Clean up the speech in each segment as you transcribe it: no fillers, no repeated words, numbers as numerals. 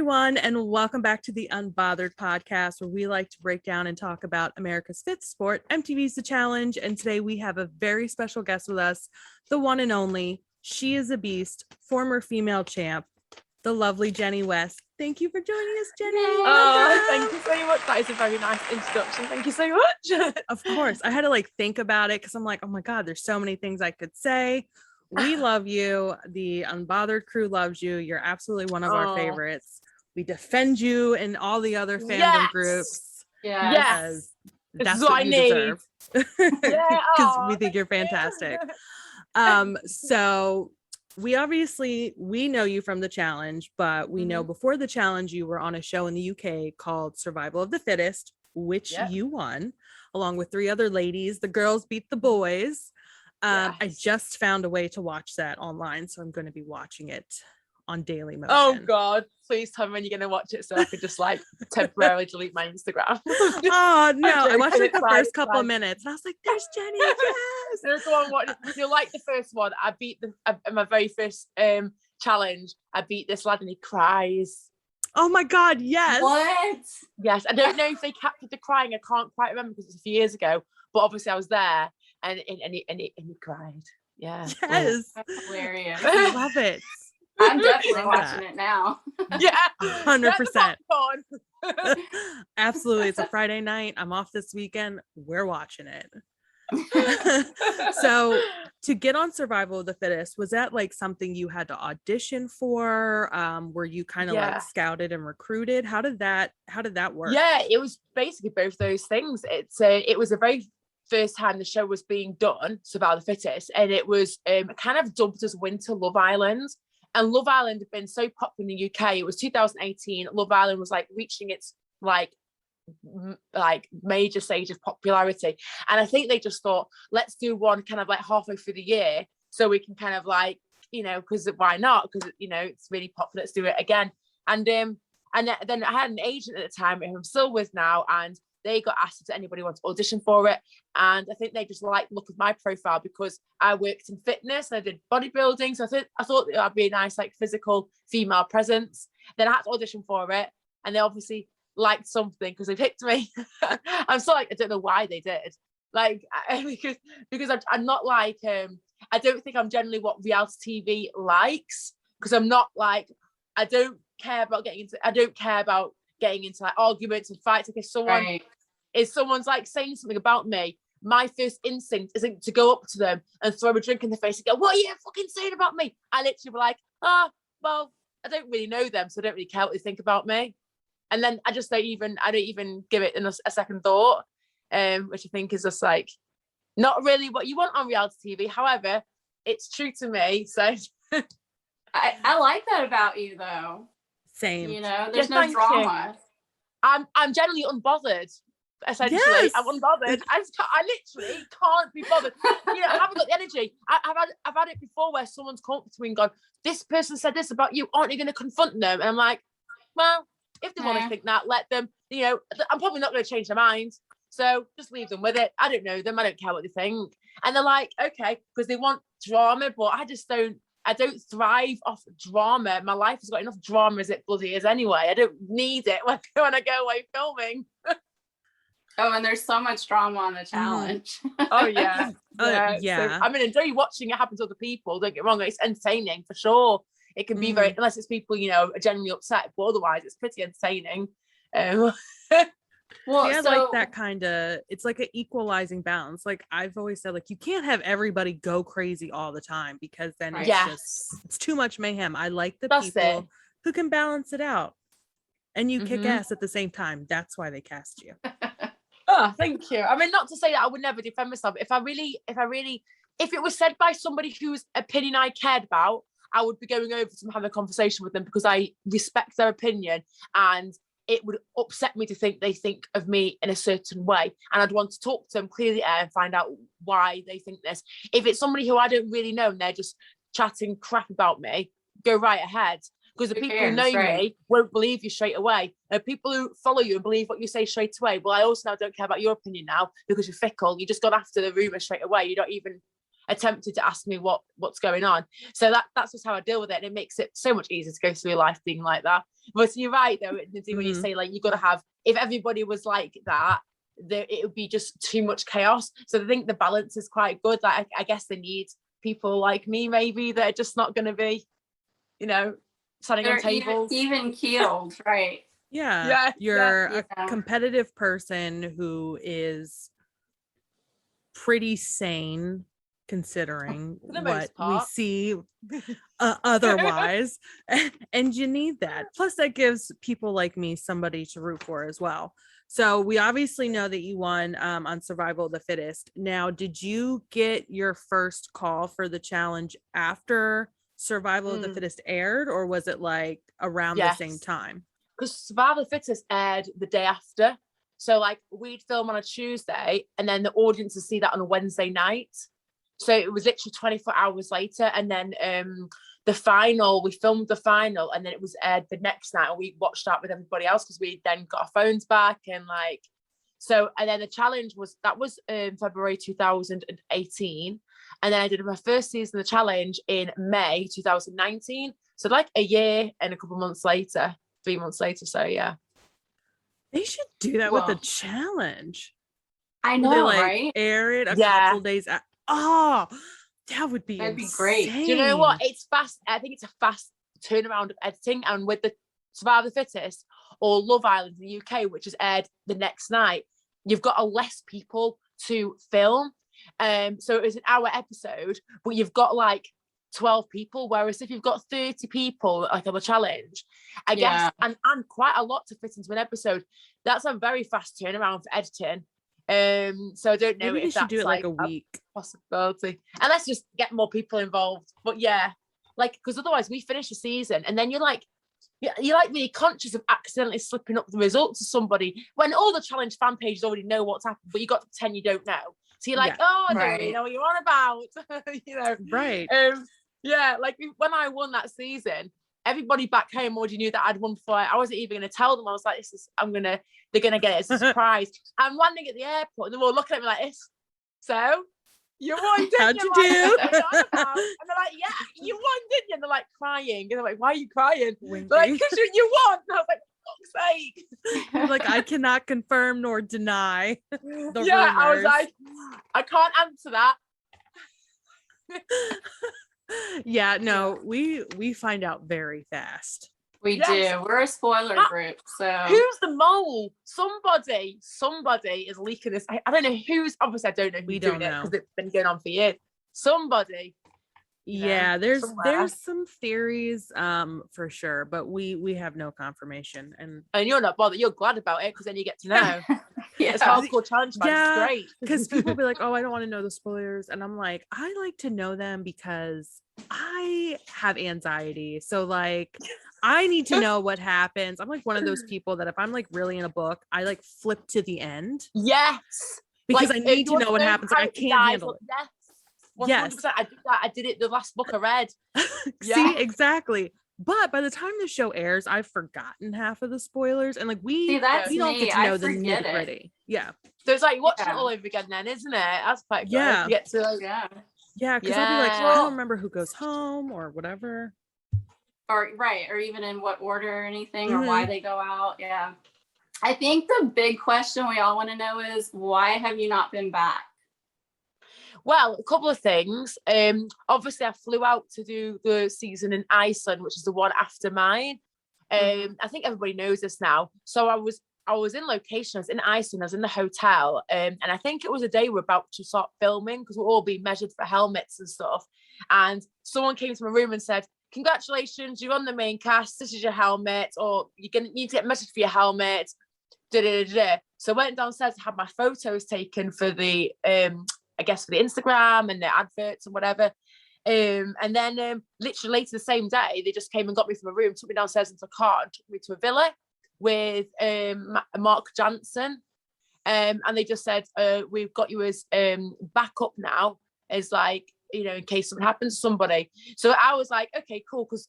everyone, and welcome back to the Unbothered podcast, where we like to break down and talk about America's fifth sport, MTV's The Challenge. And today we have a very special guest with us, the one and only, she is a beast, former female champ, the lovely Jenny West. Thank you for joining us, Jenny. Oh, thank you so much. That is a very nice introduction. Thank you so much. Of course. I had to think about it because I'm like, oh my God, there's so many things I could say. We love you. The Unbothered Crew loves you. You're absolutely one of our favorites. We defend you in all the other fandom groups. Yes. That's what you deserve. Because we think you're fantastic. So we know you from The Challenge, but we know before The Challenge, you were on a show in the UK called Survival of the Fittest, which you won, along with 3 other ladies. The girls beat the boys. I just found a way to watch that online, so I'm going to be watching it on Daily Motion. Oh God, please tell me when you're going to watch it so I could just temporarily delete my Instagram. Oh no, I watched the first couple of minutes and I was like, there's Jenny. Yes. There's one. You'll like the first one. I beat my very first challenge. I beat this lad and he cries. Oh my God, yes. What? Yes, I don't know if they captured the crying. I can't quite remember because it's a few years ago, but obviously I was there. And he cried. Yeah. Yes. That's hilarious. I love it. I'm definitely watching it now. Yeah. 100%. Absolutely. It's a Friday night. I'm off this weekend. We're watching it. So to get on Survival of the Fittest, was that something you had to audition for? Were you kind of scouted and recruited? How did that work? Yeah, it was basically both those things. It was a very first time the show was being done, Survival of the Fittest, and it was kind of dubbed as Winter Love Island. And Love Island had been so popular in the UK. It was 2018. Love Island was reaching its major stage of popularity, and I think they just thought, let's do one kind of halfway through the year so we can kind of because why not, because it's really popular, let's do it again. And then I had an agent at the time who I'm still with now, and they got asked if anybody wants to audition for it. And I think they just liked the look of my profile because I worked in fitness and I did bodybuilding. So I thought that would be a nice, physical female presence. Then I had to audition for it. And they obviously liked something because they picked me. I'm still I don't know why they did. Because I'm not I don't think I'm generally what reality TV likes, because I'm not I don't care about getting into arguments and fights. If someone's saying something about me, my first instinct isn't to go up to them and throw a drink in the face and go, what are you fucking saying about me? I literally be well, I don't really know them, so I don't really care what they think about me. And then I don't even give it a second thought, which I think is just not really what you want on reality TV. However, it's true to me, so I like that about you though. Same. There's no drama. I'm generally unbothered. Essentially, yes. I'm unbothered. I literally can't be bothered. I haven't got the energy. I've had it before where someone's come up to me and gone, "This person said this about you. Aren't you going to confront them?" And I'm like, "Well, if they want to think that, let them. I'm probably not going to change their mind. So just leave them with it. I don't know them. I don't care what they think." And they're like, "Okay," because they want drama, but I don't thrive off drama. My life has got enough drama as it bloody is anyway. I don't need it when I go away filming. Oh, and there's so much drama on The Challenge. Oh, yeah. Yeah. So, enjoy watching it happen to other people. Don't get me wrong. It's entertaining for sure. It can be very, unless it's people, are genuinely upset, but otherwise it's pretty entertaining. Well, that kind of, it's an equalizing balance. I've always said, you can't have everybody go crazy all the time, because then it's too much mayhem. I like the people who can balance it out, and you kick ass at the same time. That's why they cast you. Oh, thank you. Not to say that I would never defend myself. If it was said by somebody whose opinion I cared about, I would be going over to them, having a conversation with them, because I respect their opinion, and it would upset me to think they think of me in a certain way, and I'd want to talk to them, clear the air, and find out why they think this. If it's somebody who I don't really know and they're just chatting crap about me, go right ahead, because the people who know me won't believe you straight away. People who follow you and believe what you say straight away, well, I also now don't care about your opinion now because you're fickle. You just got after the rumour straight away. You don't even attempted to ask me what's going on. So that's just how I deal with it, and it makes it so much easier to go through life being like that. But you're right though, when you say like, you got to have, if everybody was like that, it would be just too much chaos. So I think the balance is quite good. Like I guess they need people like me maybe that are just not going to be, you know, standing on tables, even keeled, right? You're a competitive person who is pretty sane considering what we see otherwise. And you need that. Plus that gives people like me somebody to root for as well. So we obviously know that you won on Survival of the Fittest. Now, did you get your first call for the challenge after Survival of the Fittest aired, or was it like around the same time? Because Survival of the Fittest aired the day after. So like we'd film on a Tuesday and then the audience would see that on a Wednesday night. So it was literally 24 hours later. And then the final, we filmed the final, and then it was aired the next night, and we watched that with everybody else because we then got our phones back, and like, so, and then the challenge was February 2018, and then I did my first season of the challenge in May 2019, so like a year and a couple months later, 3 months later. So yeah, they should do that with a challenge. I know, they, like, right? Air it a couple days. That would be That'd be great. Do you know what? It's fast. I think it's a fast turnaround of editing. And with the Survival of the Fittest or Love Island in the UK, which is aired the next night, you've got less people to film. So it was an hour episode, but you've got like 12 people. Whereas if you've got 30 people, like on the challenge, I guess, and quite a lot to fit into an episode, that's a very fast turnaround for editing. So I don't know if if they should do it like a week possibility, and let's just get more people involved. But yeah, like, because otherwise we finish the season and then you're like really conscious of accidentally slipping up the results to somebody when all the challenge fan pages already know what's happened, but you got to pretend you don't know. So you're like, oh, I don't really know what you're on about. You know, right? Yeah, like when I won that season, everybody back home already knew that I'd won before. I wasn't even going to tell them. I was like, they're going to get it as a surprise. I'm landing at the airport and they're all looking at me like this. So, you won, didn't How'd you? you do? And they're like, yeah, you won, didn't you? And they're like crying. And I'm like, why are you crying? They're like, because you won. And I was like, for fuck's sake. You're like, I cannot confirm nor deny the rumors. I was like, I can't answer that. Yeah, no, we find out very fast. We do. We're a spoiler group. So who's the mole? Somebody is leaking this. I don't know who's. Obviously, I don't know who's doing it because it's been going on for years. Somebody. Yeah, there's some theories for sure, but we have no confirmation. And you're not bothered. You're glad about it because then you get to know. It's hardcore challenge. It's great because people be like, oh, I don't want to know the spoilers, and I'm like, I like to know them because I have anxiety, so like I need to know what happens. I'm like one of those people that if I'm like really in a book, I like flip to the end. Yes, because like, I need to know what happens. Like, I can't handle it. Yes, 100%. I did that. I did it the last book I read. See, exactly. But by the time the show airs, I've forgotten half of the spoilers, and like we don't get to know the nitty gritty. Yeah. So it's like watching it all over again, then, isn't it? That's quite good. Yeah. You get to like, yeah, because I'll be like, I don't remember who goes home or whatever. Or even in what order or anything, or why they go out. Yeah. I think the big question we all want to know is, why have you not been back? Well, a couple of things. Obviously, I flew out to do the season in Iceland, which is the one after mine. I think everybody knows this now. So I was in location. I was in Iceland. I was in the hotel, and I think it was a day we're about to start filming because we're all being measured for helmets and stuff. And someone came to my room and said, "Congratulations, you're on the main cast. This is your helmet, or you're gonna need to get measured for your helmet." So I went downstairs to have my photos taken for the I guess for the Instagram and the adverts and whatever. And then literally later the same day, they just came and got me from a room, took me downstairs into a car and took me to a villa with Mark Jansen. And they just said, we've got you as backup now, as like, you know, in case something happens to somebody. So I was like, okay, cool. Because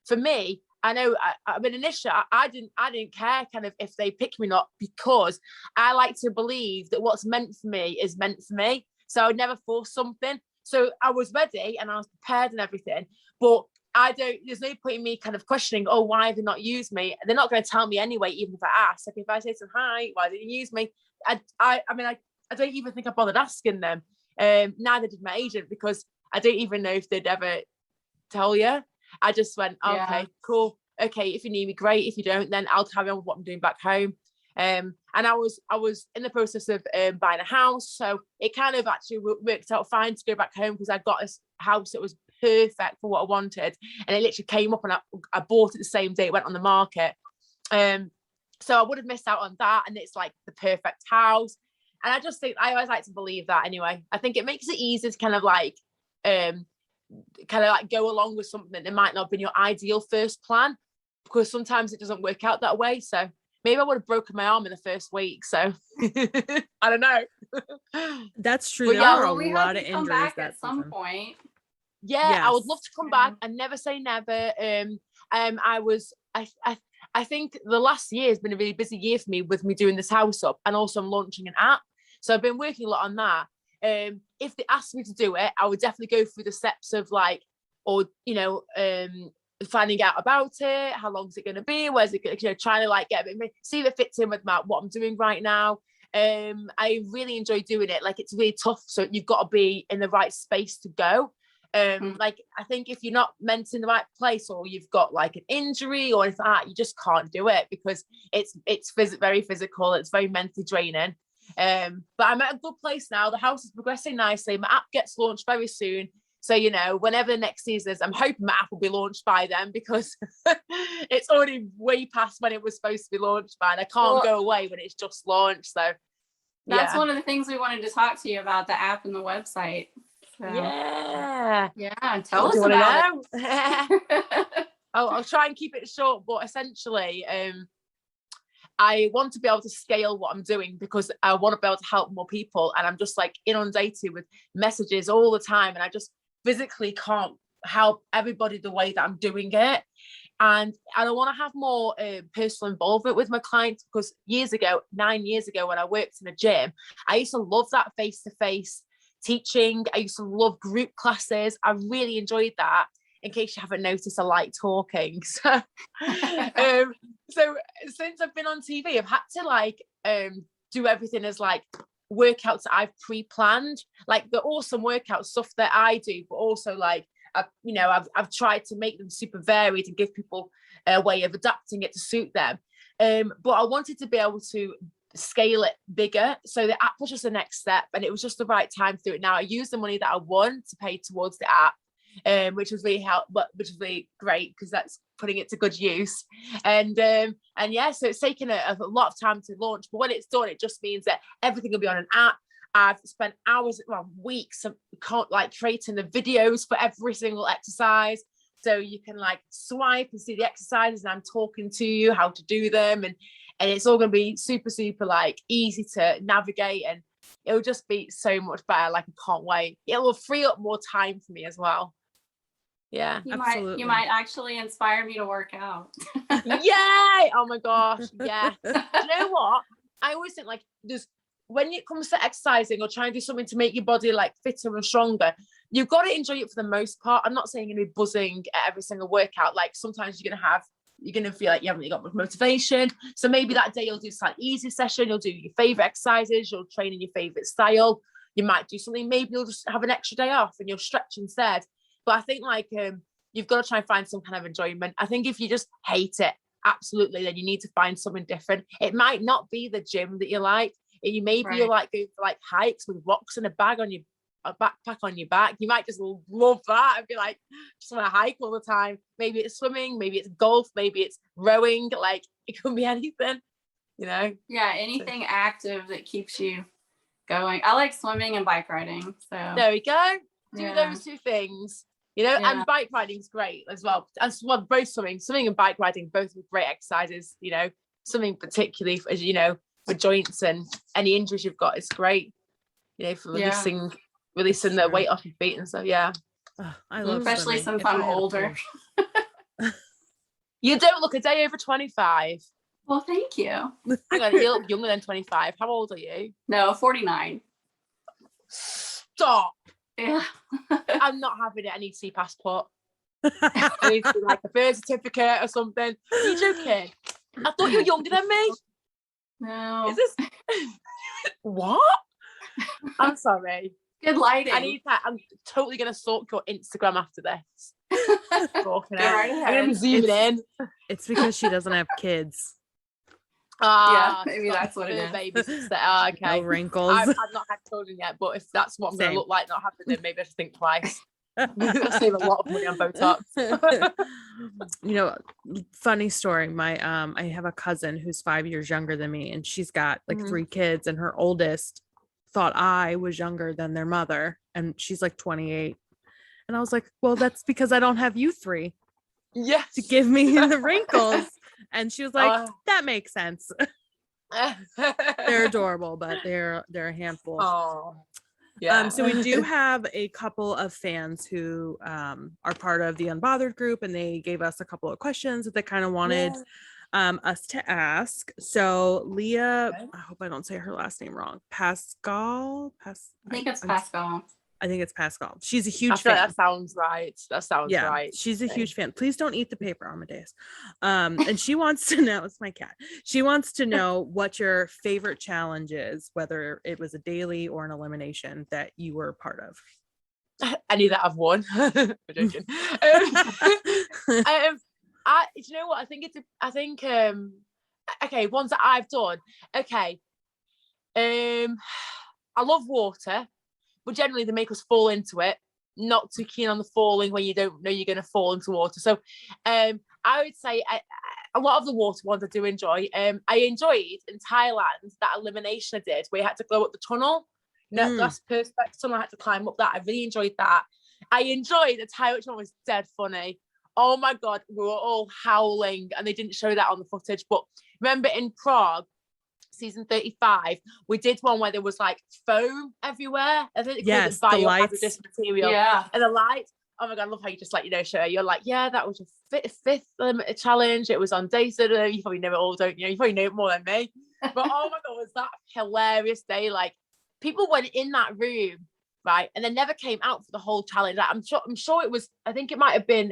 for me, I know, I mean, initially, I didn't care kind of if they pick me or not, because I like to believe that what's meant for me is meant for me. So I would never force something. So I was ready and I was prepared and everything, but there's no point in me kind of questioning, oh, why have they not used me? They're not going to tell me anyway, even if I ask. Like if I say to them, hi, why didn't you use me? I mean, I don't even think I bothered asking them. Neither did my agent, because I don't even know if they'd ever tell you. I just went, okay, cool. Okay, if you need me, great. If you don't, then I'll carry on with what I'm doing back home. And I was in the process of buying a house, so it kind of actually worked out fine to go back home, because I got a house that was perfect for what I wanted, and it literally came up and I bought it the same day it went on the market. So I would have missed out on that, and it's like the perfect house. And I just think I always like to believe that anyway. I think it makes it easy to kind of like go along with something that might not have been your ideal first plan, because sometimes it doesn't work out that way. So maybe I would have broken my arm in the first week. So I don't know. That's true. But There are a lot of injuries at some point. Yeah, Yes. I would love to come back and never say never. I think the last year has been a really busy year for me, with me doing this house up, and also I'm launching an app. So I've been working a lot on that. If they asked me to do it, I would definitely go through the steps of like, or finding out about it, how long is it going to be, where's it going to, trying to like get a bit, see if it fits in with what I'm doing right now. I really enjoy doing it. Like it's really tough, so you've got to be in the right space to go. Like I think if you're not meant in the right place, or you've got like an injury or anything like that, you just can't do it, because it's very physical, it's very mentally draining. But I'm at a good place now. The house is progressing nicely. My app gets launched very soon, so whenever the next season is, I'm hoping my app will be launched by then, because it's already way past when it was supposed to be launched by, and I can't go away when it's just launched. So that's one of the things we wanted to talk to you about, the app and the website. So, yeah, tell us about it. I'll try and keep it short, but essentially I want to be able to scale what I'm doing, because I want to be able to help more people, and I'm just like inundated with messages all the time, and I just physically can't help everybody the way that I'm doing it. And I want to have more personal involvement with my clients, because 9 years ago when I worked in a gym, I used to love that face-to-face teaching. I used to love group classes. I really enjoyed that. In case you haven't noticed, I like talking. So, so since I've been on TV, I've had to like do everything as like workouts that I've pre-planned, like the awesome workout stuff that I do, but also like I've tried to make them super varied and give people a way of adapting it to suit them. But I wanted to be able to scale it bigger, so the app was just the next step, and it was just the right time to do it now. I used the money that I won to pay towards the app, which was really great, because that's putting it to good use. And yeah, so it's taken a lot of time to launch, but when it's done, it just means that everything will be on an app. I've spent weeks creating the videos for every single exercise, so you can like swipe and see the exercises, and I'm talking to you how to do them, and it's all going to be super like easy to navigate, and it'll just be so much better. Like I can't wait. It will free up more time for me as well. Yeah, absolutely. You might actually inspire me to work out. Yay! Oh my gosh, yeah. Do you know what? I always think like when it comes to exercising or trying to do something to make your body like fitter and stronger, you've got to enjoy it for the most part. I'm not saying you're going to be buzzing at every single workout. Like sometimes you're going to feel like you haven't really got much motivation. So maybe that day you'll do a slightly easy session. You'll do your favorite exercises. You'll train in your favorite style. You might do something. Maybe you'll just have an extra day off and you'll stretch instead. But I think like you've got to try and find some kind of enjoyment. I think if you just hate it, absolutely, then you need to find something different. It might not be the gym that you like. You maybe you'll like go for like hikes with rocks and a backpack on your back. You might just love that and be like, just want to hike all the time. Maybe it's swimming, maybe it's golf, maybe it's rowing. Like it could be anything, Yeah, anything active that keeps you going. I like swimming and bike riding. So there we go. Do those two things. And bike riding is great as well. As well, both swimming and bike riding, both with great exercises. Swimming particularly as for joints and any injuries you've got is great. For releasing the weight off your feet and stuff. Yeah. I love especially swimming. since I'm older. You don't look a day over 25. Well, thank you. Hang on, you look younger than 25. How old are you? No, 49. Stop. Yeah. I'm not having it. I need to see passport. I need to see like a birth certificate or something. Are you joking? I thought you were younger than me. No. Is this what? I'm sorry. Good lighting. I need that. I'm totally gonna stalk your Instagram after this. Go right ahead. I'm gonna be zooming in. It's because she doesn't have kids. Yeah, maybe that's what it is. Babies. Okay. No wrinkles. I've not had children yet, but if that's what I'm gonna look like not having them, maybe I should think twice. I'll save a lot of money on Botox. Funny story. I have a cousin who's 5 years younger than me, and she's got like 3 kids, and her oldest thought I was younger than their mother, and she's like 28. And I was like, well, that's because I don't have you 3 to give me the wrinkles. And she was like, that makes sense. They're adorable, but they're a handful. Oh. Yeah. So we do have a couple of fans who are part of the Unbothered group, and they gave us a couple of questions that they kind of wanted us to ask. So Leah, I hope I don't say her last name wrong. Pascal. I think it's Pascal. I think it's Pascal. She's a huge fan. That sounds right. Right. She's a huge fan. Please don't eat the paper, Amadeus. And she wants to know, it's my cat. She wants to know what your favorite challenge is, whether it was a daily or an elimination that you were part of. Any that I've won. I'm joking. Do you know what? Okay, ones that I've done. Okay. I love water. But generally they make us fall into it. Not too keen on the falling when you don't know you're going to fall into water. So I would say a lot of the water ones I do enjoy. I enjoyed in Thailand that elimination I did where you had to go up the tunnel. That's perfect tunnel. I had to climb up that. I really enjoyed that. I enjoyed the Thai, which one was dead funny. Oh my God, we were all howling and they didn't show that on the footage. But remember in Prague, season 35, we did one where there was like foam everywhere. I think yes, the lights. Material. Yeah. And the lights. Oh my God, I love how you just show. You're like, yeah, that was a fifth challenge. It was on day. So you probably know it all, don't you? You probably know it more than me. But oh my God, was that hilarious day? Like people went in that room, right, and then never came out for the whole challenge. Like, I'm sure it was. I think it might have been.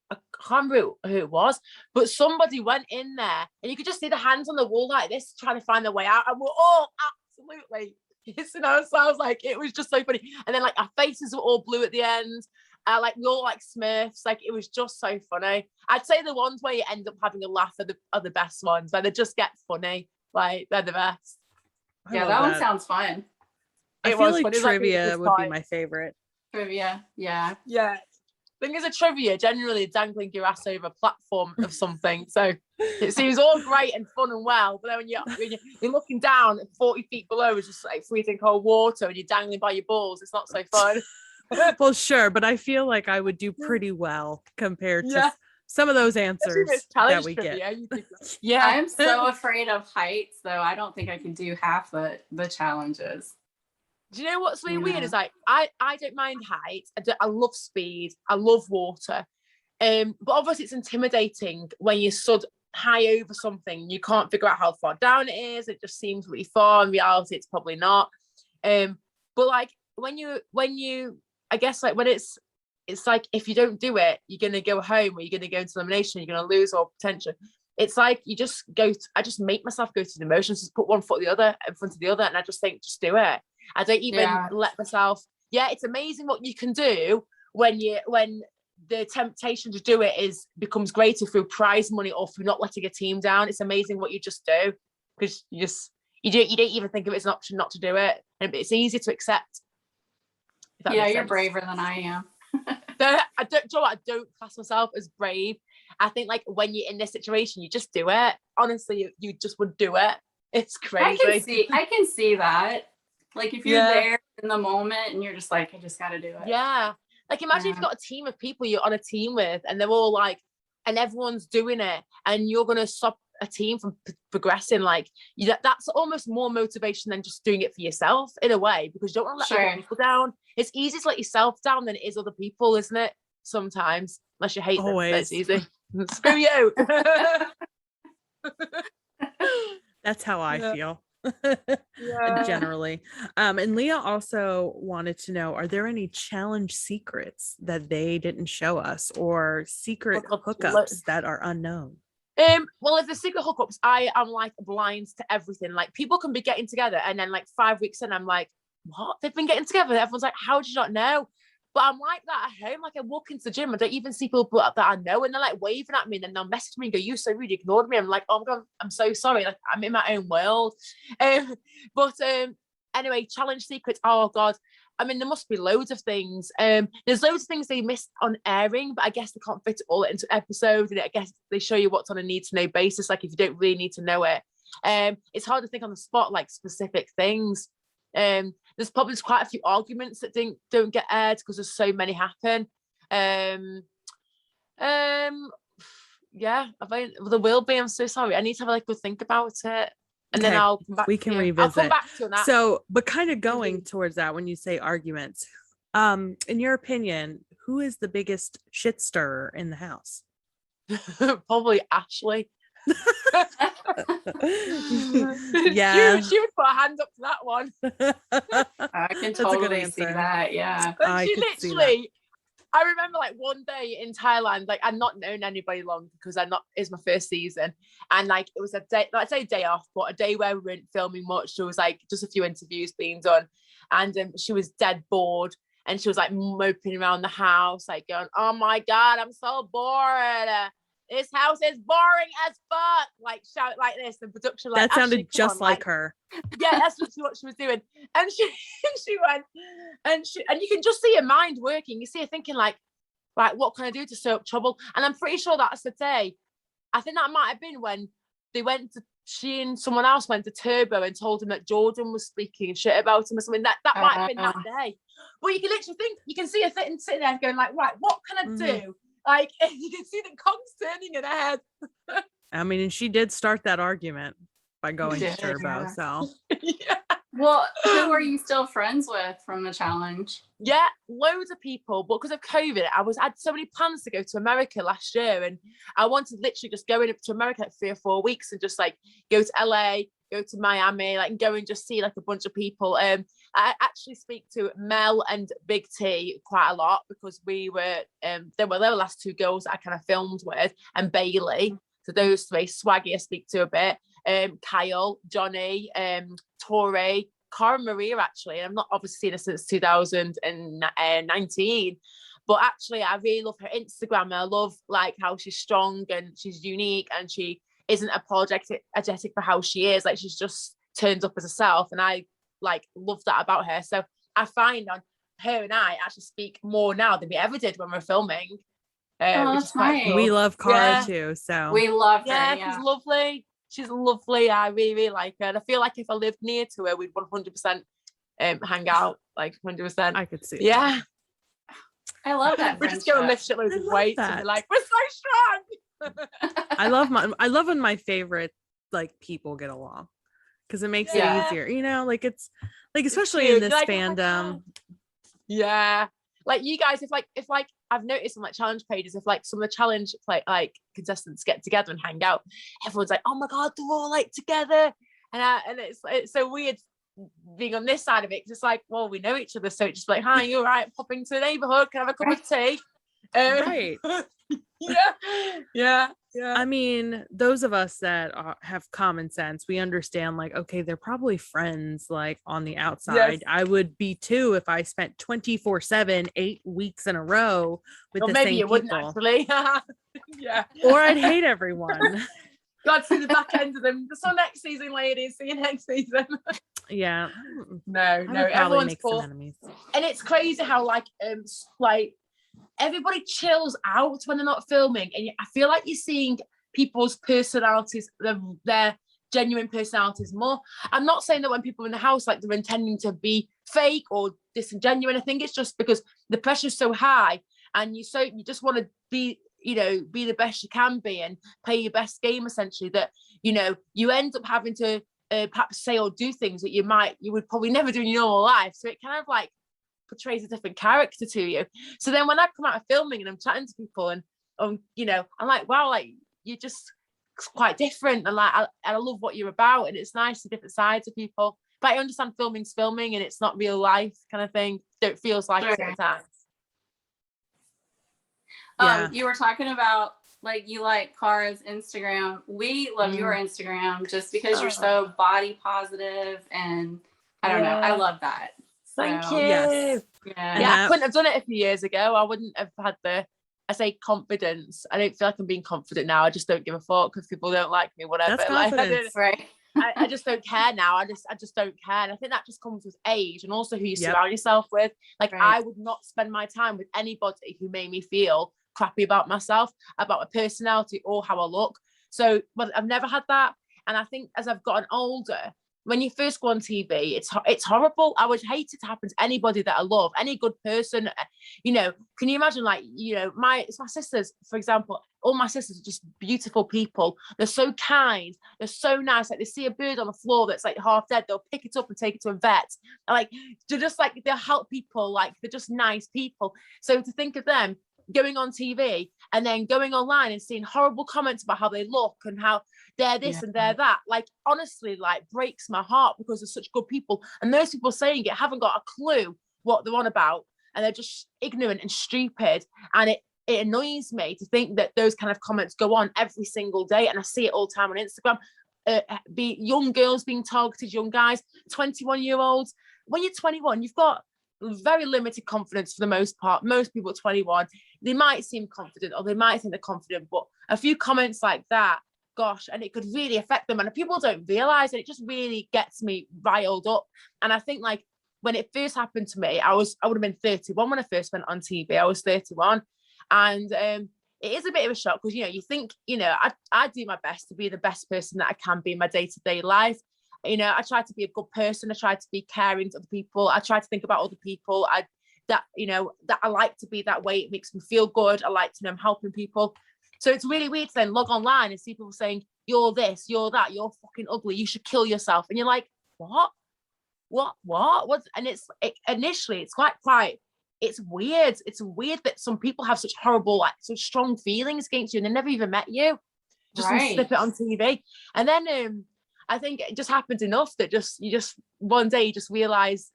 I can't remember who it was, but somebody went in there and you could just see the hands on the wall like this, trying to find their way out. And we're all absolutely hissing ourselves. Like, it was just so funny. And then like our faces were all blue at the end. Like we all like Smurfs. Like it was just so funny. I'd say the ones where you end up having a laugh are the best ones, where they just get funny. Like they're the best. Yeah, that one sounds fun. I feel like trivia would be my favorite. Trivia, yeah. Yeah. Thing is, a trivia generally dangling your ass over a platform of something, so it seems all great and fun and well. But then when you're looking down at 40 feet below, it's just like freezing cold water, and you're dangling by your balls. It's not so fun. Well, sure, but I feel like I would do pretty well compared to some of those answers that we get. Yeah, I'm so afraid of heights, though. I don't think I can do half the challenges. Do you know what's really weird is like I don't mind height. I love speed. I love water. But obviously it's intimidating when you stood high over something. You can't figure out how far down it is. It just seems really far. In reality, it's probably not. But like when you I guess like when it's like if you don't do it, you're gonna go home or you're gonna go into elimination. You're gonna lose all potential. It's like you just I just make myself go through the motions. Just put one foot in front of the other, and I just think just do it. I don't even let myself. Yeah, it's amazing what you can do when the temptation to do it becomes greater through prize money or through not letting a team down. It's amazing what you just do because you don't even think of it as an option not to do it, and it's easy to accept. Yeah, you're braver than I am. I don't class myself as brave. I think like when you're in this situation, you just do it. Honestly, you just would do it. It's crazy. I can see that. Like if you're there in the moment and you're just like, I just got to do it. Yeah. Like imagine if you've got a team of people you're on a team with and they're all like, and everyone's doing it and you're going to stop a team from progressing. Like that's almost more motivation than just doing it for yourself in a way, because you don't want to let other people down. It's easy to let yourself down than it is other people, isn't it? Sometimes, unless you hate them, it's easy. Screw you. That's how I feel. Generally. And Leah also wanted to know, are there any challenge secrets that they didn't show us, or secret hookups that are unknown? Well, if the secret hookups, I am like blind to everything. Like, people can be getting together, and then like 5 weeks in, I'm like, what? They've been getting together. Everyone's like, how did you not know? But I'm like that at home. Like, I walk into the gym, I don't even see people that I know, and they're like waving at me, and then they'll message me and go, "You so rude, you ignored me." I'm like, "Oh my God, I'm so sorry." Like, I'm in my own world. But anyway, challenge secrets. Oh God. I mean, there must be loads of things. There's loads of things they missed on airing, but I guess they can't fit it all into episodes. And I guess they show you what's on a need-to-know basis. Like, if you don't really need to know it, it's hard to think on the spot like specific things. There's probably quite a few arguments that don't get aired because there's so many happen. Yeah, there will be. I'm so sorry. I need to have like a good think about it. And then I'll come back. We can revisit. I'll come back to that. So, but kind of going towards that, when you say arguments, in your opinion, who is the biggest shit stirrer in the house? Probably Ashley. Yeah, she would put a hand up to that one. I can totally see that. Yeah, and she literally. I remember like one day in Thailand, like I'd not known anybody long because it's my first season, and like it was a day, I'd say a day off, but a day where we weren't filming much. There was like just a few interviews being done, and she was dead bored, and she was like moping around the house, like going, "Oh my God, I'm so bored. This house is boring as fuck." Like, shout like this. The production, like, that sounded just like her. Yeah, that's literally what she was doing. And she went, and you can just see her mind working. You see her thinking like, what can I do to stir up trouble? And I'm pretty sure that's the day. I think that might have been when she and someone else went to Turbo and told him that Jordan was speaking shit about him or something. That might have been that day. But you can literally think, you can see her sitting there going like, right, what can I do? Like, you can see the cogs turning in her head. I mean, and she did start that argument by going to Turbo. Yeah. So, yeah. Well, who are you still friends with from the challenge? Yeah, loads of people. But because of COVID, I had so many plans to go to America last year, and I wanted to literally just go to America like 3 or 4 weeks and just like go to LA, go to Miami, like, and go and just see like a bunch of people. I actually speak to Mel and Big T quite a lot because they were the last 2 girls that I kind of filmed with, and Bailey. So those 3. Swaggy I speak to a bit. Kyle, Johnny, Tori, Cara Maria, actually. And I've not obviously seen her since 2019. But actually, I really love her Instagram. And I love like how she's strong and she's unique, and she isn't apologetic for how she is. Like, she's just turns up as herself. And I like love that about her. So I find on her and I actually speak more now than we ever did when we were filming. That's nice. Cool. We love Cara too. So we love her. Yeah, she's lovely. She's lovely. I really, really like her. And I feel like if I lived near to her, we'd 100% hang out. Like 100%. I could see. Yeah. I love that. We're just going to lift shitloads of weights and be like, we're so strong. I love when my favorite like people get along, because it makes it easier. You know, like it's like, especially in this fandom. Yeah. Like, you guys, if I've noticed on like challenge pages, if like some of the challenge like contestants get together and hang out, everyone's like, "Oh my God, they're all like together," and it's so weird being on this side of it, because it's like, well, we know each other, so it's just like, "Hi, you all right? Popping to the neighborhood, can I have a cup of tea?" Right. Yeah. I mean, those of us that have common sense, we understand like, okay, they're probably friends like on the outside. Yes. I would be too if I spent 24/7, 8 weeks in a row with the same people. Wouldn't actually. Yeah. Or I'd hate everyone. Glad to see the back end of them. So next season, ladies. See you next season. Yeah. No, everyone's cool. Enemies. And it's crazy how like everybody chills out when they're not filming, and I feel like you're seeing people's personalities, their genuine personalities more. I'm not saying that when people are in the house like they're intending to be fake or disingenuous. I think it's just because the pressure's so high, and you just want to be the best you can be and play your best game, essentially, that you end up having to perhaps say or do things that you would probably never do in your normal life. So it kind of like portrays a different character to you. So then when I come out of filming and I'm chatting to people and I'm like, wow, like you just quite different, and like I love what you're about, and it's nice to different sides of people. But I understand filming's filming and it's not real life kind of thing. It feels like it at times. Yeah. You were talking about like you like Cara's Instagram. We love your Instagram just because you're so body positive, and I don't know. I love that. Thank you. Yes. Yeah, I couldn't have done it a few years ago. I wouldn't have had I say confidence. I don't feel like I'm being confident now. I just don't give a fuck if people don't like me, whatever. That's confidence. Right. I just don't care now. I just don't care. And I think that just comes with age and also who you surround yourself with. Like I would not spend my time with anybody who made me feel crappy about myself, about my personality or how I look. So, but I've never had that. And I think as I've gotten older, when you first go on TV, it's horrible. I would hate it to happen to anybody that I love, any good person. You know, can you imagine, like, you know, my sisters, for example, all my sisters are just beautiful people. They're so kind. They're so nice. Like they see a bird on the floor that's like half dead, they'll pick it up and take it to a vet. And like, they're just like, they'll help people. Like they're just nice people. So to think of them going on TV and then going online and seeing horrible comments about how they look and how they're this and they're that, like honestly, like breaks my heart because they're such good people, and those people saying it haven't got a clue what they're on about, and they're just ignorant and stupid, and it annoys me to think that those kind of comments go on every single day, and I see it all the time on Instagram. Be young girls being targeted, young guys, 21-year-olds. When you're 21, you've got very limited confidence for the most part. Most people at 21, they might seem confident or they might think they're confident, but a few comments like that, gosh, and it could really affect them, and people don't realize it. It just really gets me riled up. And I think like when it first happened to me, I would have been 31 when I first went on TV. I was 31, and it is a bit of a shock because, you know, you think, you know, I do my best to be the best person that I can be in my day-to-day life. You know, I try to be a good person. I try to be caring to other people. I try to think about other people. That I like to be that way. It makes me feel good. I like to know I'm helping people. So it's really weird to then log online and see people saying, you're this, you're that, you're fucking ugly, you should kill yourself. And you're like, what? And initially, it's quite, it's weird. It's weird that some people have such horrible, like, such strong feelings against you and they never even met you. Just slip it on TV. And then I think it just happens enough that you just one day you just realize,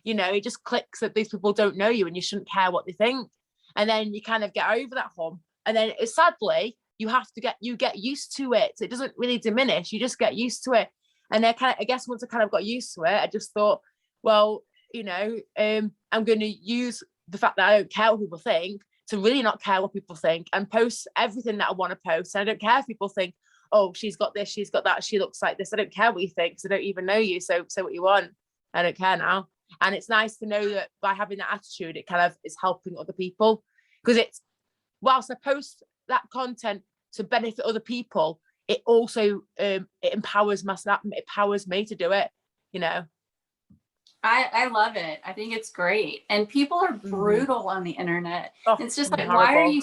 you know, it just clicks that these people don't know you and you shouldn't care what they think. And then you kind of get over that hump. And then sadly, you get used to it. So it doesn't really diminish. You just get used to it. And I guess once I kind of got used to it, I just thought, well, you know, I'm going to use the fact that I don't care what people think to really not care what people think and post everything that I want to post. And I don't care if people think, oh, she's got this, she's got that, she looks like this. I don't care what you think because I don't even know you. So say what you want. I don't care now. And it's nice to know that by having that attitude, it kind of is helping other people. Because it's, whilst I post that content to benefit other people, it also it empowers me to do it, you know. I love it. I think it's great. And people are brutal on the internet. Oh, it's just like, horrible. why are you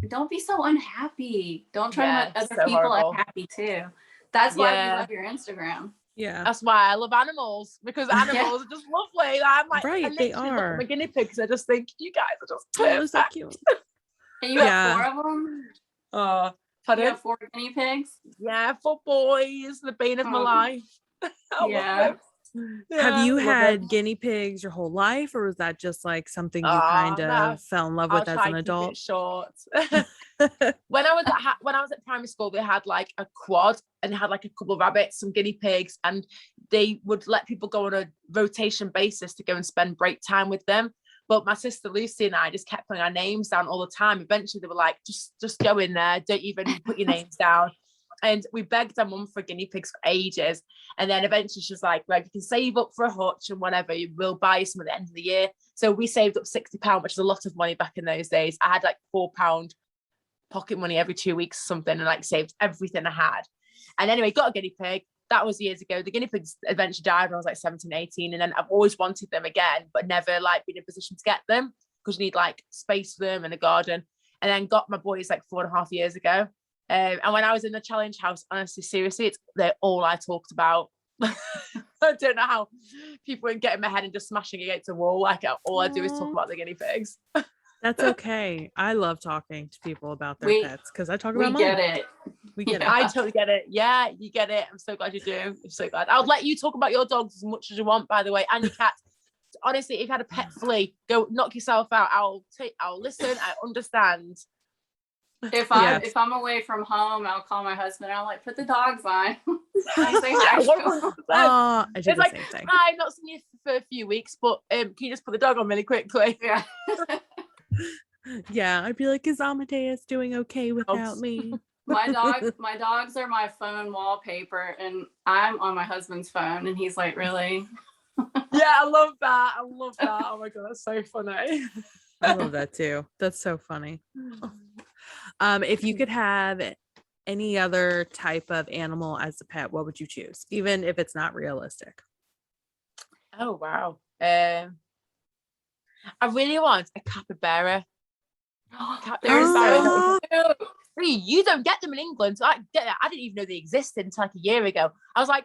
don't be so unhappy. Don't try to make other people unhappy too. That's why we love your Instagram. Yeah. That's why I love animals, because animals are just lovely. I'm like, right, they are. My guinea pigs. I just think you guys are just perfect. So cute. And you have 4 of them? Oh, you have 4 guinea pigs? Yeah, 4 boys, the bane of my life. Yeah. Have you had guinea pigs your whole life, or was that just like something you kind of fell in love with as an adult? Short. When I was at primary school, they had like a quad and they had like a couple of rabbits, some guinea pigs, and they would let people go on a rotation basis to go and spend break time with them. But my sister Lucy and I just kept putting our names down all the time. Eventually they were like, just go in there, don't even put your names down. And we begged our mum for guinea pigs for ages. And then eventually she was like, well, you can save up for a hutch and whatever, we'll buy you some at the end of the year. So we saved up £60, which is a lot of money back in those days. I had like £4 pocket money every 2 weeks or something, and like saved everything I had. And anyway, got a guinea pig. That was years ago. The guinea pigs eventually died when I was like 17, 18. And then I've always wanted them again, but never like been in a position to get them because you need like space for them and a garden. And then got my boys like 4.5 years ago. And when I was in the challenge house, honestly, seriously, they're all I talked about. I don't know how people would get in my head and just smashing against a wall. Like all I do is talk about the guinea pigs. That's okay. I love talking to people about their pets because I talk about mine. We get it. We get it. I totally get it. Yeah, you get it. I'm so glad you do. I'm so glad. I'll let you talk about your dogs as much as you want, by the way, and your cats. Honestly, if you had a pet flea, go knock yourself out. I'll listen. I understand. If I'm away from home, I'll call my husband. I'm like, put the dogs on. I say hi. I do the same thing. Hi, not seen you for a few weeks, but can you just put the dog on really quickly? Yeah. Yeah, I'd be like, is Amadeus doing okay without me? My dogs are my phone wallpaper, and I'm on my husband's phone, and he's like, really? Yeah, I love that. Oh my god, that's so funny. I love that too. That's so funny. If you could have any other type of animal as a pet, what would you choose, even if it's not realistic? Oh wow. I really want a capybara. They're so cute. You don't get them in England. So I didn't even know they existed until like a year ago. I was like,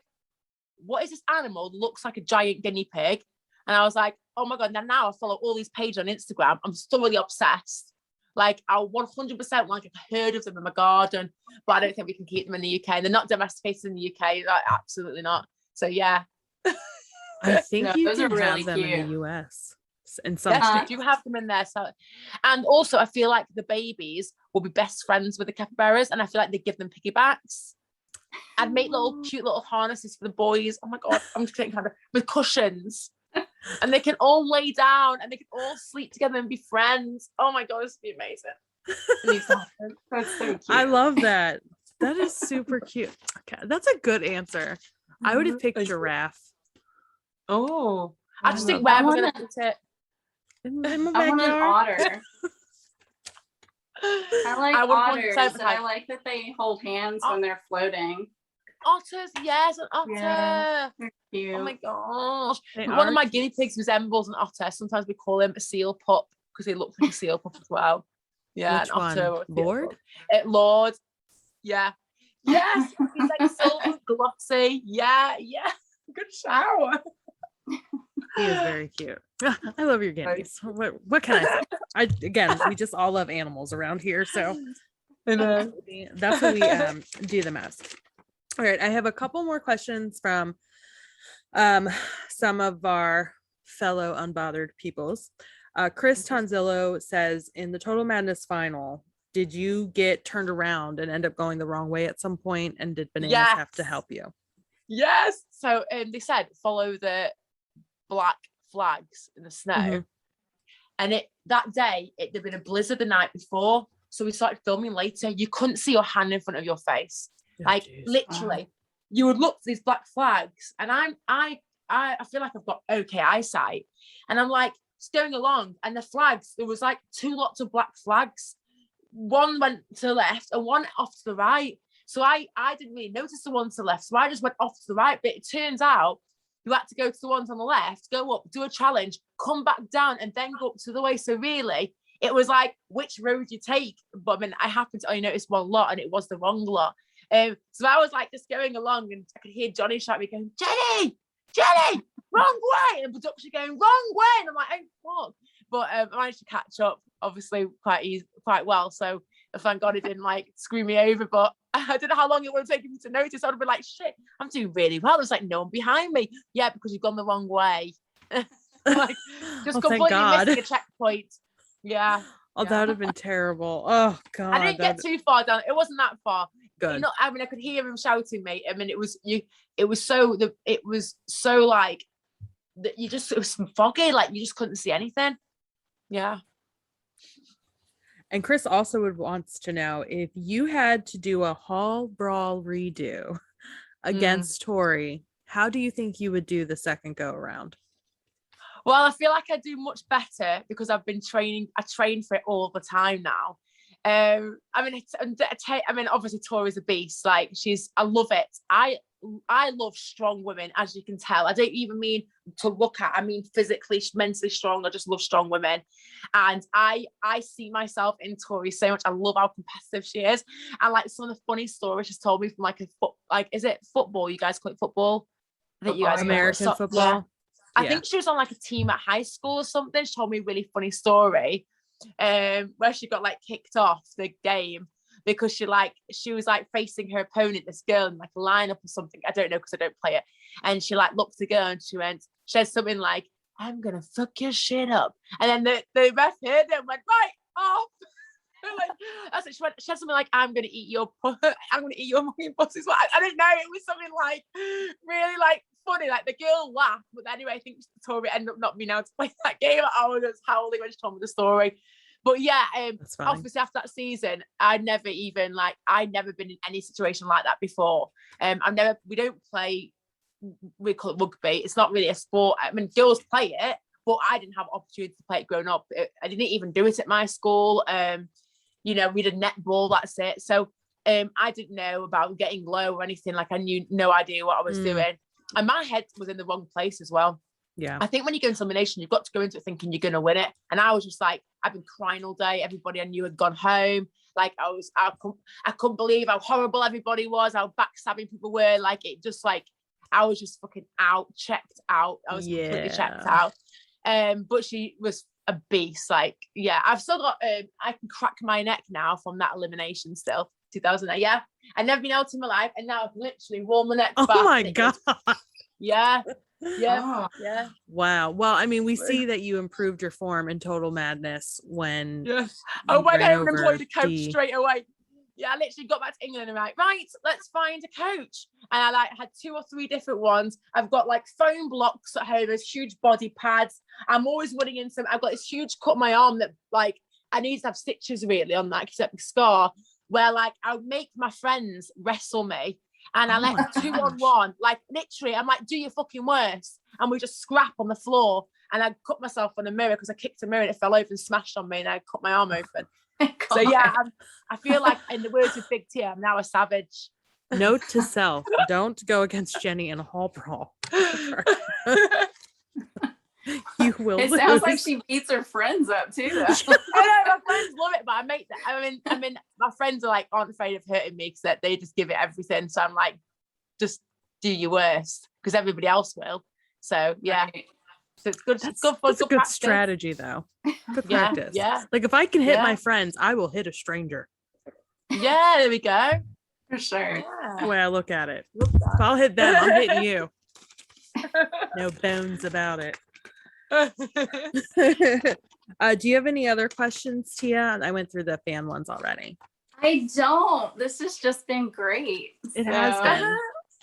what is this animal that looks like a giant guinea pig? And I was like, oh my god, now I follow all these pages on Instagram. I'm thoroughly obsessed. Like, I 100% like a herd of them in my garden, but I don't think we can keep them in the UK. They're not domesticated in the UK, like, absolutely not. So yeah. I think you those can are really have them cute. in the US. In some Yes, states. you do have them in there. So, and also I feel like the babies will be best friends with the capybaras, and I feel like they give them piggybacks. I'd make cute little harnesses for the boys. Oh my god, I'm just thinking with cushions. And they can all lay down and they can all sleep together and be friends. Oh my god, this would be amazing. That's so cute. I love that. That is super cute. Okay, that's a good answer. I would have picked giraffe. Oh, I just think where we're gonna put it. In my I want an backyard. otter. I like otters, and I like like that they hold hands when they're floating. Otters, yes, an otter. Yeah, they're cute. Oh my gosh. They One are of my cute. guinea pigs resembles an otter. Sometimes we call him a seal pup because he looks like a seal pup as well. Yeah, Which an otter. one? Lord? Lord. Yeah. Yes. He's like silver glossy. Yeah. Good shower. He is very cute. I love your guineas. What can I say? We just all love animals around here, so that's what we do them as. All right, I have a couple more questions from some of our fellow unbothered peoples. Chris Tonzillo says, in the Total Madness final, did you get turned around and end up going the wrong way at some point? And did Bananas have to help you? Yes. So they said follow the black flags in the snow. Mm-hmm. And that day there'd been a blizzard the night before. So we started filming later. You couldn't see your hand in front of your face. Literally, you would look for these black flags. And I feel like I've got okay eyesight. And I'm like, just going along, and the flags, there was like two lots of black flags. One went to the left and one off to the right. So I didn't really notice the one to the left. So I just went off to the right. But it turns out you had to go to the ones on the left, go up, do a challenge, come back down, and then go up to the way. So really, it was like, which road you take? But I mean, I happened to only notice one lot, and it was the wrong lot. So I was like just going along, and I could hear Johnny shout me going, Jenny, wrong way, and production going wrong way, and I'm like, oh fuck. But I managed to catch up, obviously quite well. So thank God it didn't like screw me over. But I don't know how long it would have taken me to notice. I'd have been like, shit, I'm doing really well. There's like no one behind me. Yeah, because you've gone the wrong way. Like just completely missing a checkpoint. Yeah. That would have been terrible. Oh god. I didn't get too far down. It wasn't that far. Good. I mean, I could hear him shouting, mate. I mean, it was so like that it was foggy, like you just couldn't see anything. Yeah. And Chris also wants to know, if you had to do a hall brawl redo against Tori, how do you think you would do the second go around? Well, I feel like I do much better because I've been training. I train for it all the time now. I mean, obviously Tori's a beast. Like I love it. I love strong women, as you can tell. I don't even mean to look at. I mean physically, mentally strong. I just love strong women, and I see myself in Tori so much. I love how competitive she is, and like some of the funny stories she's told me from is it football? You guys call it football? I think you guys American football. Yeah. I think she was on like a team at high school or something. She told me a really funny story, where she got like kicked off the game because she was like facing her opponent, this girl, in like a lineup or something. I don't know because I don't play it. And she like looked at the girl and she said something like, "I'm gonna fuck your shit up." And then the ref heard it and went, "Right off." Like, she said something like, "I'm gonna eat your fucking pussy." I don't know. It was something like really like funny. Like the girl laughed, but anyway, I think Tori ended up not being able to play that game. I was howling when she told me the story. But yeah, obviously after that season, I'd never been in any situation like that before. We don't play, we call it rugby. It's not really a sport. I mean, girls play it, but I didn't have opportunity to play it growing up. I didn't even do it at my school. We did netball, that's it. So I didn't know about getting low or anything. Like I knew no idea what I was doing. And my head was in the wrong place as well. Yeah. I think when you go into elimination, you've got to go into it thinking you're going to win it. And I was just like, I've been crying all day. Everybody I knew had gone home. Like I couldn't believe how horrible everybody was, how backstabbing people were. Like it just like, I was just fucking checked out. I was completely checked out. But she was a beast. Like, yeah, I've still got, I can crack my neck now from that elimination still. 2008. Yeah. I've never been out in my life. And now I've literally worn my neck back. Oh my God. Yeah. Yeah. Yeah. Wow. Well, I mean, we see that you improved your form in Total Madness when I went home and employed a coach straight away. Yeah, I literally got back to England and I'm like, right, let's find a coach. And I like had 2 or 3 different ones. I've got like foam blocks at home, there's huge body pads. I'm always running into them. I've got this huge cut on my arm that like I need to have stitches really on that except scar, where like I would make my friends wrestle me. And I left 2-on-1, like literally, I'm like, do your fucking worst. And we just scrap on the floor. And I cut myself on a mirror because I kicked a mirror and it fell over and smashed on me and I cut my arm open. So yeah, I feel like in the words of Big T, I'm now a savage. Note to self, don't go against Jenny in a hall brawl. You will It lose. sounds like she beats her friends up too, though. I know my friends love it, but I mean, my friends are like aren't afraid of hurting me because they just give it everything. So I'm like, just do your worst because everybody else will. So yeah, right. So it's good. It's good fun. That's a good strategy, though. Good practice. Yeah. Like if I can hit my friends, I will hit a stranger. Yeah, there we go. For sure. Yeah. The way I look at it. If I'll hit them, I'm hitting you. No bones about it. Do you have any other questions, Tia? I went through the fan ones already. I don't. This has just been great. It has been.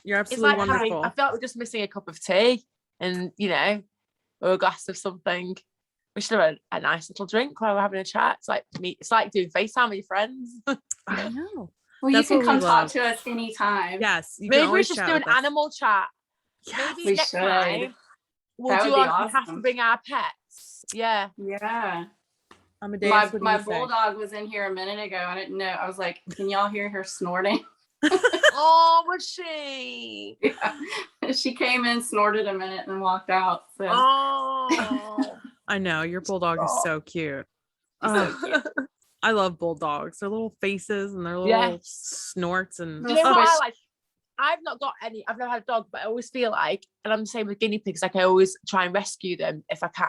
You're absolutely wonderful. I felt we're just missing a cup of tea and or a glass of something. We should have a nice little drink while we're having a chat. It's like doing FaceTime with your friends. I know. Well, you can come talk to us anytime. Yes. Maybe we should do an animal chat. Yes, maybe next time we'll do awesome. We have to bring our pets. Yeah. Yeah. Amadeus, my bulldog was in here a minute ago. I didn't know. I was like, can y'all hear her snorting? Oh, was she? Yeah. She came in, snorted a minute, and walked out. So. Oh. I know. Your bulldog is so cute. I love bulldogs. Their little faces and their little snorts. And you know what I like? I've never had a dog, but I always feel like, and I'm the same with guinea pigs, like I always try and rescue them if I can.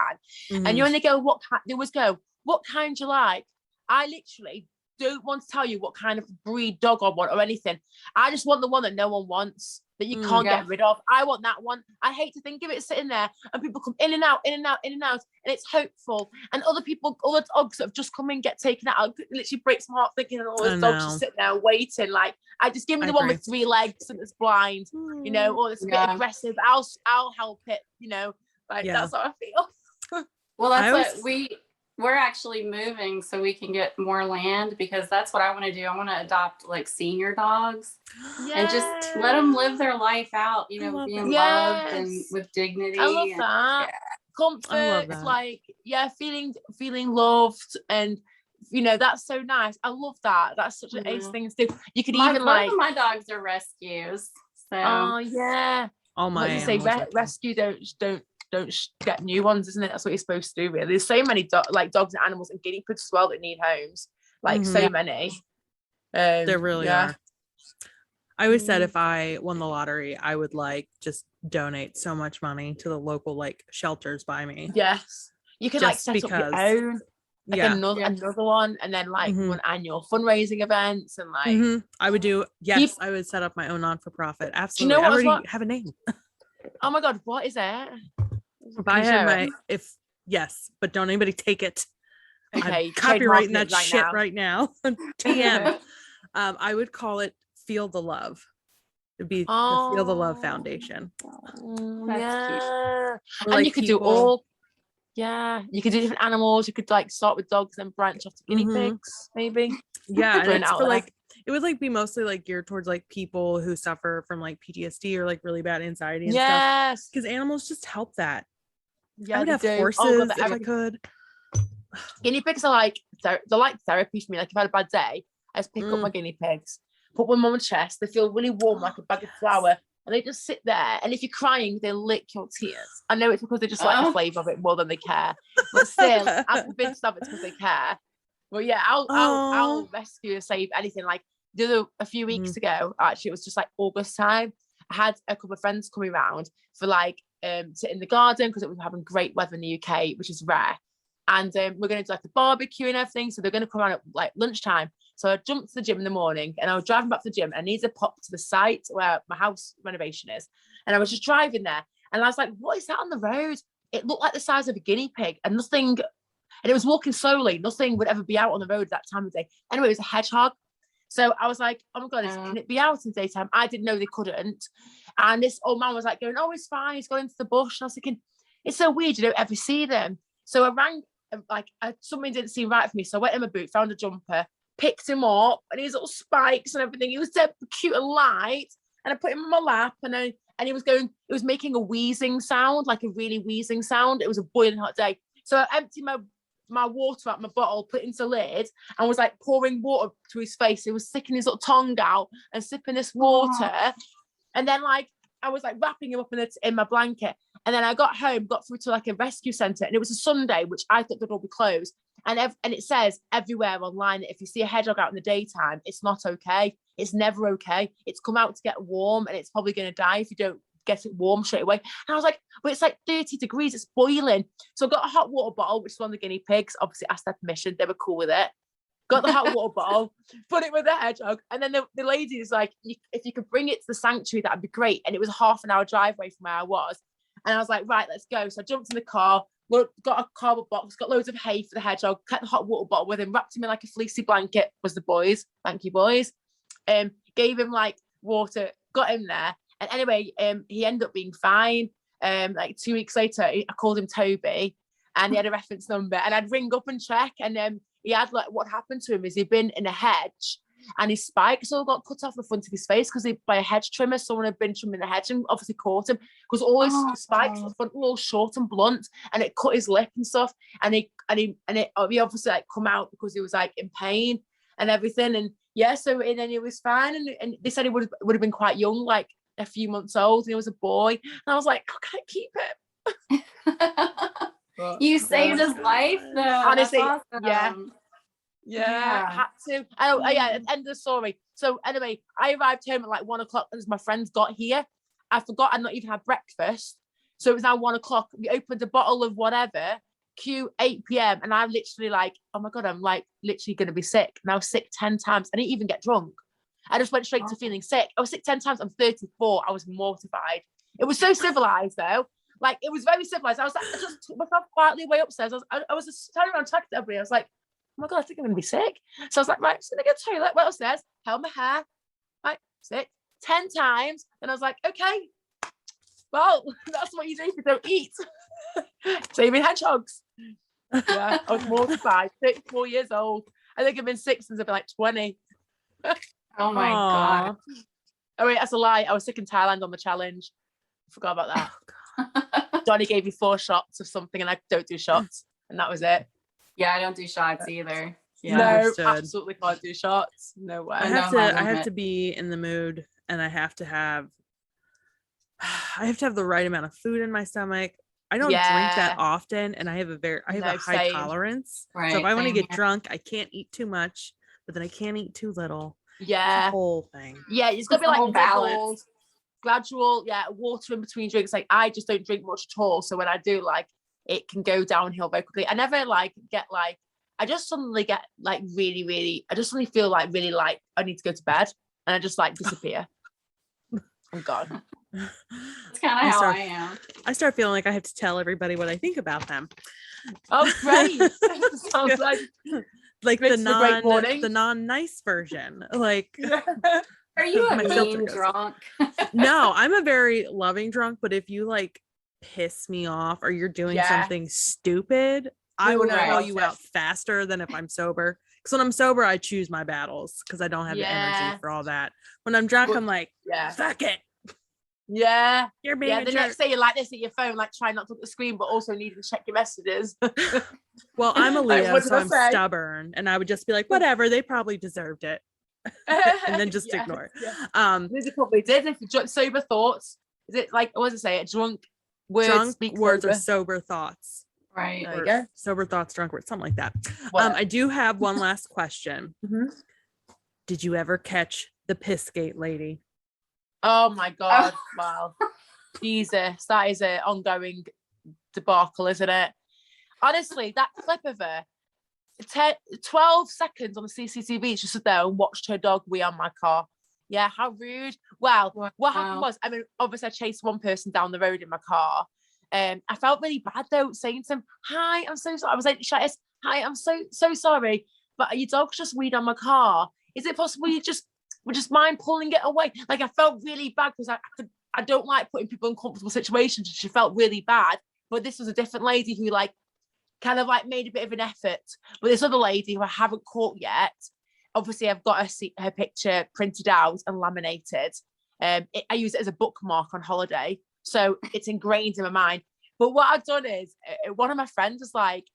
Mm-hmm. And when they go, they always go, what kind do you like? I literally don't want to tell you what kind of breed dog I want or anything. I just want the one that no one wants, that you can't get rid of. I want that one. I hate to think of it sitting there and people come in and out, and it's hopeful. And other dogs that have just come in get taken out. It literally breaks my heart thinking that all those dogs just sitting there waiting. Like, I just give me the one with 3 legs and it's blind, or it's a bit aggressive. I'll help it, that's how I feel. Well, that's what we're actually moving so we can get more land, because that's what I want to do. I want to adopt like senior dogs and just let them live their life out, being loved and with dignity. I love that. Comfort, feeling loved, and that's so nice. I love that. That's such an ace thing to do. You could both of my dogs are rescues. So all my rescue don't get new ones, isn't it? That's what you're supposed to do, really. There's so many dogs and animals and guinea pigs as well that need homes, so many. There really are. I always said if I won the lottery, I would just donate so much money to the local shelters by me. Yes, you could set up your own. like Yeah. another one, and then like run annual fundraising events and like I would do I would set up my own non-for-profit. Absolutely. Do you know I what already have a name. Oh my god, what is it? If I had yes, but don't anybody take it. Okay, I'm copywriting that right shit now. right now. TM. I would call it Feel the Love. It'd be the Feel the Love Foundation. That's cute. And like you could do all you could do different animals. You could like start with dogs and branch off to guinea pigs, maybe. Yeah, and it's for like it would like be mostly like geared towards like people who suffer from like PTSD or like really bad anxiety and stuff. Because animals just help that. Yeah, I would have horses if I could. Guinea pigs are like they're like therapy for me. Like if I had a bad day, I just pick up my guinea pigs, put them on my chest. They feel really warm, like a bag of flour, and they just sit there. And if you're crying, they lick your tears. I know it's because they just like the flavour of it more than they care, but still, I'm convinced of it's because they care. But yeah, I'll rescue and save anything. Like a few weeks ago, actually, it was just like August time. I had a couple of friends coming around for like sit in the garden because it was having great weather in the UK, which is rare. And we're going to do like a barbecue and everything. So they're going to come around at like lunchtime. So I jumped to the gym in the morning and I was driving back to the gym and I needed to pop to the site where my house renovation is. And I was just driving there and I was like, what is that on the road? It looked like the size of a guinea pig and nothing. And it was walking slowly. Nothing would ever be out on the road that time of day. Anyway, it was a hedgehog. So I was like, oh my God, can it be out in the daytime? I didn't know they couldn't. And this old man was like going, oh, it's fine. He's gone into the bush. And I was thinking, it's so weird. You don't ever see them. So I rang, something didn't seem right for me. So I went in my boot, found a jumper, picked him up and his little spikes and everything. He was dead cute and light. And I put him on my lap and he was making a wheezing sound, like a really wheezing sound. It was a boiling hot day. So I emptied my water out my bottle, put it into the lid and was like pouring water to his face. He was sticking his little tongue out and sipping this water. And then like, I was like wrapping him up in my blanket. And then I got home, got through to like a rescue centre and it was a Sunday, which I thought they'd all be closed. And it says everywhere online that if you see a hedgehog out in the daytime, it's not okay. It's never okay. It's come out to get warm and it's probably going to die if you don't get it warm straight away. And I was like, but it's like 30 degrees, it's boiling. So I got a hot water bottle, which is one of the guinea pigs. Obviously asked their permission. They were cool with it. Got the hot water bottle, put it with the hedgehog. And then the lady was like, if you could bring it to the sanctuary, that'd be great. And it was a half an hour drive away from where I was. And I was like, right, let's go. So I jumped in the car, got a cardboard box, got loads of hay for the hedgehog, cut the hot water bottle with him, wrapped him in like a fleecy blanket, was the boys. Thank you, boys. Gave him like water, got him there. And anyway, he ended up being fine. Like 2 weeks later, I called him Toby and he had a reference number and I'd ring up and check. And he had like, what happened to him is he'd been in a hedge and his spikes all got cut off the front of his face because by a hedge trimmer, someone had been trimming the hedge and obviously caught him because all his spikes at the front were all short and blunt and it cut his lip and stuff. And he obviously like come out because he was like in pain and everything. And yeah, so and then he was fine. And they said he would have been quite young, like a few months old, and he was a boy. And I was like, oh, can I keep it? You saved his life though. Honestly, awesome. Yeah, had to. Oh yeah, at the end of the story. So anyway, I arrived home at like 1 o'clock as my friends got here. I forgot I'd not even had breakfast. So it was now 1 o'clock. We opened a bottle of whatever, 8 p.m. And I'm literally like, oh my God, I'm like literally going to be sick. And I was sick 10 times. I didn't even get drunk. I just went straight to feeling sick. I was sick 10 times. I'm 34. I was mortified. It was so civilized though. Like it was very civilized. I was like, I just took myself quietly way upstairs. I was just turning around talking to everybody. I was like, oh my God, I think I'm going to be sick. So I was like, right, I'm just going to go to the toilet, went upstairs, held my hair, right, sick, 10 times. And I was like, okay, well, that's what you do if you don't eat. Saving hedgehogs. Yeah, I was mortified, 34 years old. I think I've been sick since I've been like 20. Oh my God. Oh wait, that's a lie. I was sick in Thailand on the challenge. I forgot about that. Johnny gave me 4 shots of something and I don't do shots. And that was it. Yeah, I don't do shots either. Yeah. No, absolutely can't do shots. No way. I have to be in the mood and I have to have the right amount of food in my stomach. I don't drink that often and I have a high tolerance. Right, so if I want to get drunk, I can't eat too much, but then I can't eat too little. Yeah. It's the whole thing. Yeah, it's got to be like balance. Gradual, water in between drinks. Like I just don't drink much at all. So when I do, like, it can go downhill very quickly. I never like get like I just suddenly get like really, I just suddenly feel like really like I need to go to bed, and I just like disappear. I'm gone. That's kind of how I am. I start feeling like I have to tell everybody what I think about them. Oh, great. Sounds like the non-nice version. Like, are you a mean drunk? No, I'm a very loving drunk, but if you like piss me off or you're doing something stupid, I will call you out faster than if I'm sober. Because when I'm sober, I choose my battles because I don't have the energy for all that. When I'm drunk, I'm like, fuck it. Yeah. You're being a the jerk. Next day you're like this at your phone, like trying not to look at the screen, but also needing to check your messages. Well, I'm a Leo, so I'm stubborn. And I would just be like, whatever, they probably deserved it. And then just ignore it. They probably did. If you sober thoughts, is it like, what does it say? Drunk words or sober thoughts. Right. There you go. Sober thoughts, drunk words, something like that. I do have one last question. Did you ever catch the Pissgate lady? Oh my God. Wow. Jesus, that is an ongoing debacle, isn't it? Honestly, that clip of her, 12 seconds on the CCTV, she stood there and watched her dog wee on my car. Yeah, how rude. Well, what happened was, I mean, obviously I chased one person down the road in my car. I felt really bad though, saying to him, hi, I'm so sorry. I was like, hi, I'm so sorry, but your dog's just weed on my car. Is it possible you would just mind pulling it away? Like, I felt really bad because I don't like putting people in uncomfortable situations. She felt really bad, but this was a different lady who like kind of like made a bit of an effort. But this other lady who I haven't caught yet, obviously I've got her picture printed out and laminated. I use it as a bookmark on holiday, so it's ingrained in my mind. But what I've done is, one of my friends was like,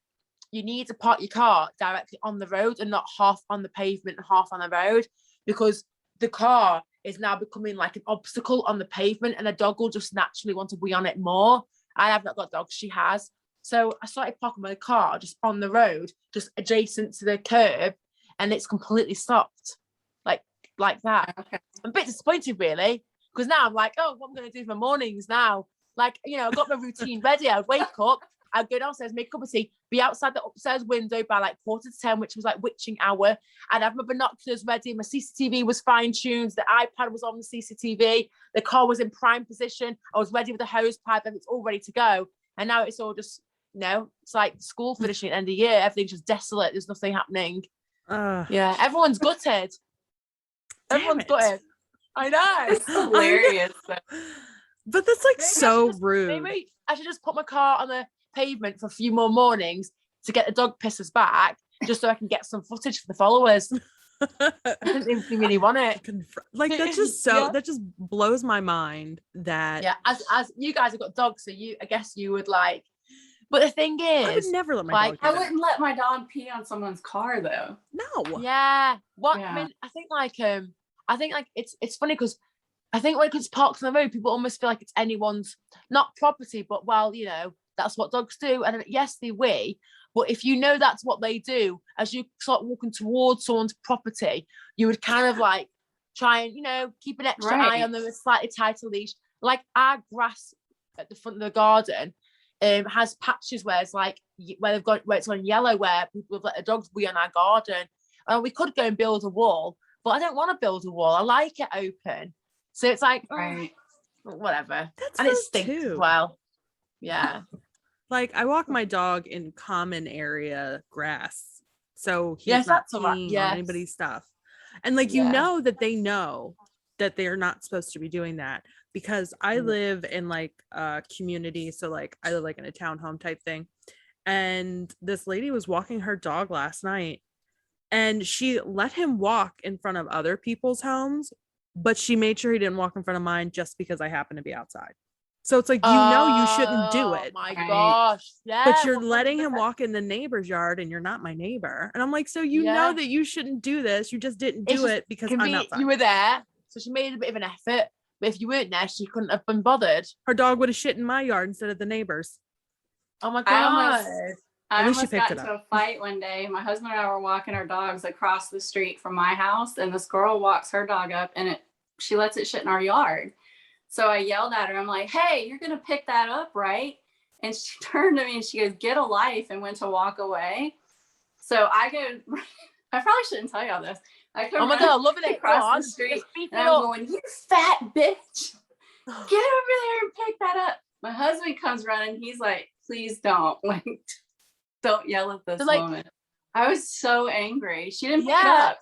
you need to park your car directly on the road and not half on the pavement and half on the road, because the car is now becoming like an obstacle on the pavement and the dog will just naturally want to wee on it more. I have not got dogs, she has. So I started parking my car just on the road, just adjacent to the curb, and it's completely stopped. Like that. Okay. I'm a bit disappointed really, because now I'm like, oh, what am I going to do for my mornings now? Like, you know, I got my routine ready. I'd wake up, I'd go downstairs, make a cup of tea, be outside the upstairs window by like 9:45, which was like witching hour. I'd have my binoculars ready. My CCTV was fine-tuned. The iPad was on the CCTV. The car was in prime position. I was ready with the hose pipe and it's all ready to go. And now it's all just, you know, it's like school finishing at the end of the year. Everything's just desolate. There's nothing happening. Yeah, everyone's gutted. Everyone's gutted. I know. It's hilarious. But that's like so rude. Maybe I should just put my car on the pavement for a few more mornings to get the dog pisses back, just so I can get some footage for the followers. I didn't think they really want it. Like, that's just that just blows my mind that as you guys have got dogs, so I guess you would like, but the thing is, I would never let my dog do I wouldn't let my dog pee on someone's car though. No. Yeah. I mean, I think like it's funny because I think when it's parked on the road, people almost feel like it's anyone's, not property, but well, you know, that's what dogs do. And yes, they wee, but if you know that's what they do, as you start walking towards someone's property, you would kind of like try and, you know, keep an extra eye on them, a slightly tighter leash. Like our grass at the front of the garden has patches where it's like where it's gone yellow, where people have let the dogs wee on our garden. We could go and build a wall, but I don't want to build a wall. I like it open. So it's like, whatever. That's and it stinks as well. Yeah. Like, I walk my dog in common area grass, so he's not peeing on anybody's stuff. And like, you know that they know that they're not supposed to be doing that, because I live in like a community, so like I live like in a townhome type thing, and this lady was walking her dog last night, and she let him walk in front of other people's homes, but she made sure he didn't walk in front of mine just because I happen to be outside. So it's like, you know, you shouldn't do it. Oh my gosh. Yeah. But you're letting him walk in the neighbor's yard and you're not my neighbor. And I'm like, so you know that you shouldn't do this. You just didn't do it because I'm outside. You were there. So she made a bit of an effort. But if you weren't there, she couldn't have been bothered. Her dog would have shit in my yard instead of the neighbor's. Oh my God. I almost got into a fight one day. My husband and I were walking our dogs across the street from my house, and this girl walks her dog up and she lets it shit in our yard. So I yelled at her. I'm like, hey, you're going to pick that up, right? And she turned to me and she goes, get a life, and went to walk away. So I go, I probably shouldn't tell y'all this. I come Oh my God, loving it. across the street and I'm going, you fat bitch. Get over there and pick that up. My husband comes running. He's like, please don't. Like, don't yell at this woman. I was so angry. She didn't pick it up.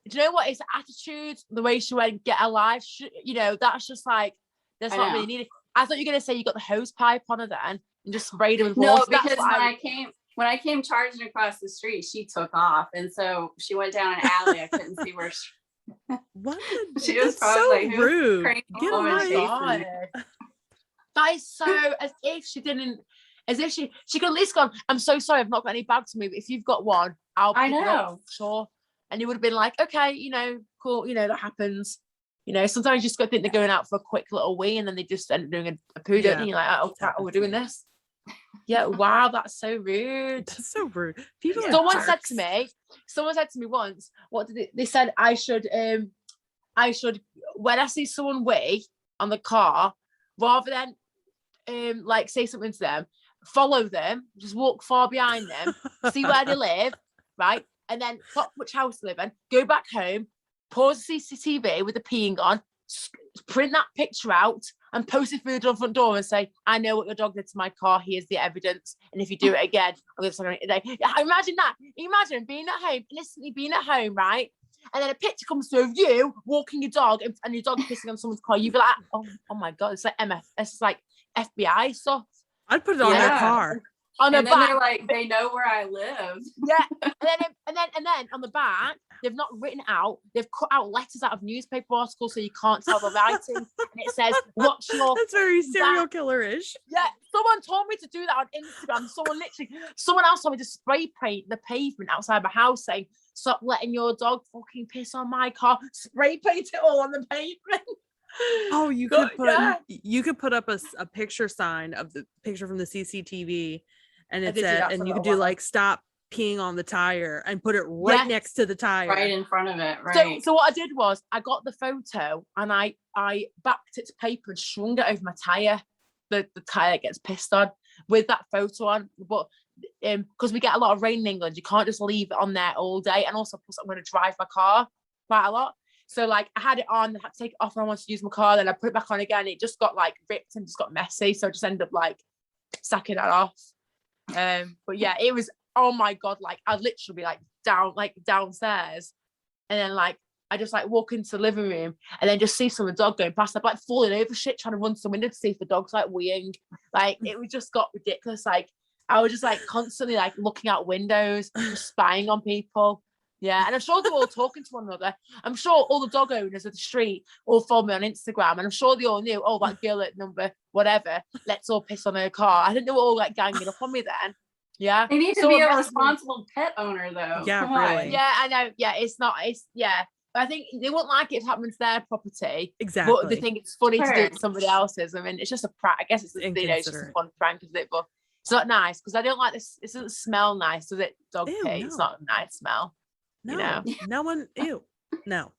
Do you know what? It's the attitude, the way she went, get her life. You know, that's just like, that's not really needed. I thought you were going to say you got the hose pipe on her then and just sprayed her with water. No, because when I came charging across the street, she took off. And so she went down an alley. I couldn't see where what? She was probably so like, rude. Get away. That is so, as if she could at least gone, I'm so sorry, I've not got any bags to move. If you've got one, I'll pick it up, sure. And you would have been like, okay, you know, cool, you know, that happens. You know, sometimes you just think they're going out for a quick little wee and then they just end up doing a poo, don't you? You're like, oh, we're doing this. Yeah, wow, that's so rude. That's so rude. People Someone said to me once, what did they said I should when I see someone wee on the car, rather than like say something to them, follow them, just walk far behind them, see where they live, right? And then clock which house they live in, go back home, pause the CCTV with the peeing on, print that picture out and post it through the front door and say, I know what your dog did to my car, here's the evidence, and if you do it again, I'm going to say it today. Imagine that. Imagine being at home, innocently being at home, right? And then a picture comes through of you walking your dog and your dog pissing on someone's car. You'd be like, oh my God, it's like it's like FBI stuff. I'd put it on their car. On the back, then they're like, they know where I live. Yeah, and then on the back, they've not written out. They've cut out letters out of newspaper articles so you can't tell the writing. And it says, "What's your?" That's very serial killer-ish. Yeah, someone told me to do that on Instagram. Someone else told me to spray paint the pavement outside my house, saying, "Stop letting your dog fucking piss on my car." Spray paint it all on the pavement. Oh, you could put up a picture sign of the picture from the CCTV. And it said, and you could do like stop peeing on the tire and put it right next to the tire. Right in front of it. Right. So what I did was I got the photo and I backed it to paper and swung it over my tire. The tire that gets pissed on with that photo on. But because we get a lot of rain in England, you can't just leave it on there all day. And also plus I'm going to drive my car quite a lot. So like I had it on, I had to take it off when I wanted to use my car, then I put it back on again. It just got like ripped and just got messy. So I just ended up like sacking that off. But yeah, it was, oh my God, like I'd literally be like downstairs and then like I just like walk into the living room and then just see some dog going past. I'm like falling over shit trying to run to the window to see if the dog's like weeing. Like it just got ridiculous. Like I was just like constantly like looking out windows, just spying on people. Yeah, and I'm sure they were all talking to one another. I'm sure all the dog owners of the street all followed me on Instagram, and I'm sure they all knew, oh, that girl at number whatever, let's all piss on her car. I think they were all like ganging up on me then. Yeah, they need to be a responsible pet owner, though. Yeah, really. Yeah, I know. Yeah, it's not. It's But I think they wouldn't like it if it happened to their property. Exactly. But they think it's funny to do it to somebody else's. I mean, it's just a prank. I guess it's it's just a fun prank, isn't it? But it's not nice because I don't like this. It doesn't smell nice, does it? Dog pee. No. It's not a nice smell. No, you know? No one. Ew. No.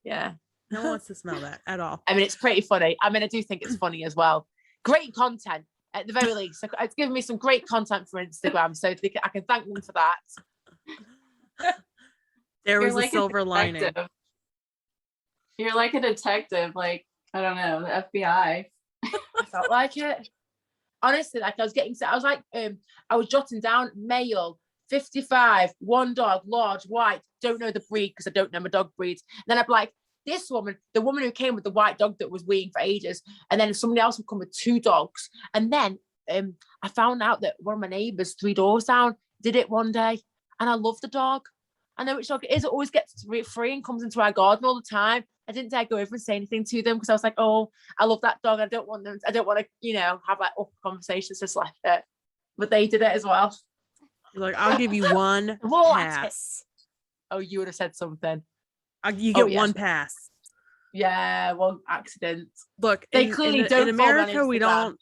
Yeah. No one wants to smell that at all. I mean, it's pretty funny. I mean, I do think it's funny as well. Great content at the very least. It's given me some great content for Instagram, so I can thank them for that. There was like a silver lining. You're like a detective, like, I don't know, the FBI. I felt like it. Honestly, like I was jotting down male, 55, one dog, large, white, don't know the breed because I don't know my dog breeds. And then I'd be like, this woman, the woman who came with the white dog that was weeing for ages, and then somebody else would come with 2 dogs. And then I found out that one of my neighbours 3 doors down did it one day, and I love the dog. I know which dog it is. It always gets free and comes into our garden all the time. I didn't dare go over and say anything to them because I was like, oh, I love that dog. I don't want to, have like awkward conversations, just like it. But they did it as well. You're like, I'll give you one pass. Oh, you would have said something. You get one pass. Yeah, one accident. Look, they clearly don't. In America, we don't,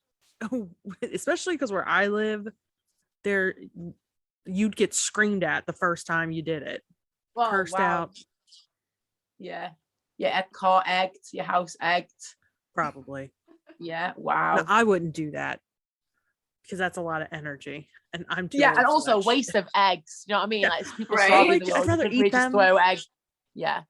especially because where I live, you'd get screamed at the first time you did it. Well, cursed out. Yeah. Yeah, car egged, your house egged. Probably. Yeah, wow. No, I wouldn't do that because that's a lot of energy. and I'm too Yeah, old and for also that waste shit. of eggs. You know what I mean? Yeah. Like people Right. starving Like, in the I'd world, rather you can eat really just them. throw eggs. Yeah.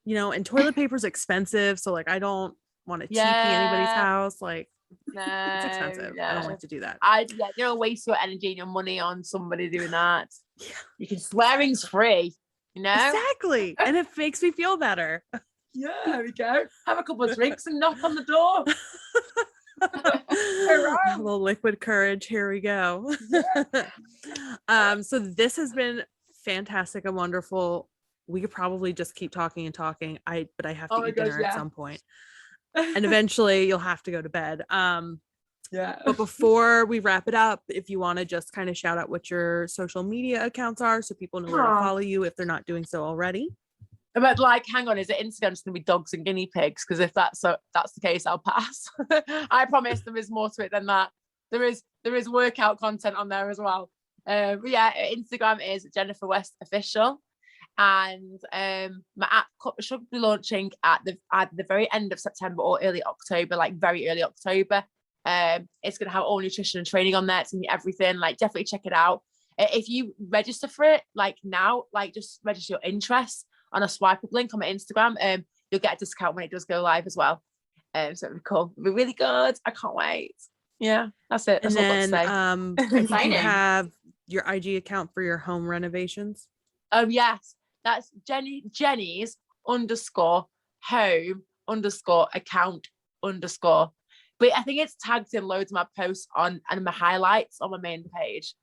You know, and toilet paper's expensive, so like I don't want to TP anybody's house. Like, it's expensive. I don't like to do that. You don't waste your energy and your money on somebody doing that. Yeah. You can swearing's free, you know? Exactly. And it makes me feel better. Yeah, there we go. Have a couple of drinks and knock on the door. A little liquid courage. Here we go. So this has been fantastic and wonderful. We could probably just keep talking and talking. But I have to eat dinner at some point. And eventually you'll have to go to bed. Yeah. But before we wrap it up, if you want to just kind of shout out what your social media accounts are so people know where to follow you if they're not doing so already. But like, hang on, is it Instagram's gonna be dogs and guinea pigs? Because if that's the case, I'll pass. I promise there is more to it than that. There is workout content on there as well. But yeah, Instagram is Jennifer West Official, and my app should be launching at the very end of September or early October, like very early October. It's gonna have all nutrition and training on there. It's gonna be everything. Like, definitely check it out. If you register for it, like now, like just register your interest on a swipe up link on my Instagram. You'll get a discount when it does go live as well. So it'll be cool. It'll be really good. I can't wait. Yeah, that's it. That's all I've got to say. I think you have your IG account for your home renovations. Yes, that's Jenny's _home_account_. But I think it's tagged in loads of my posts and my highlights on my main page.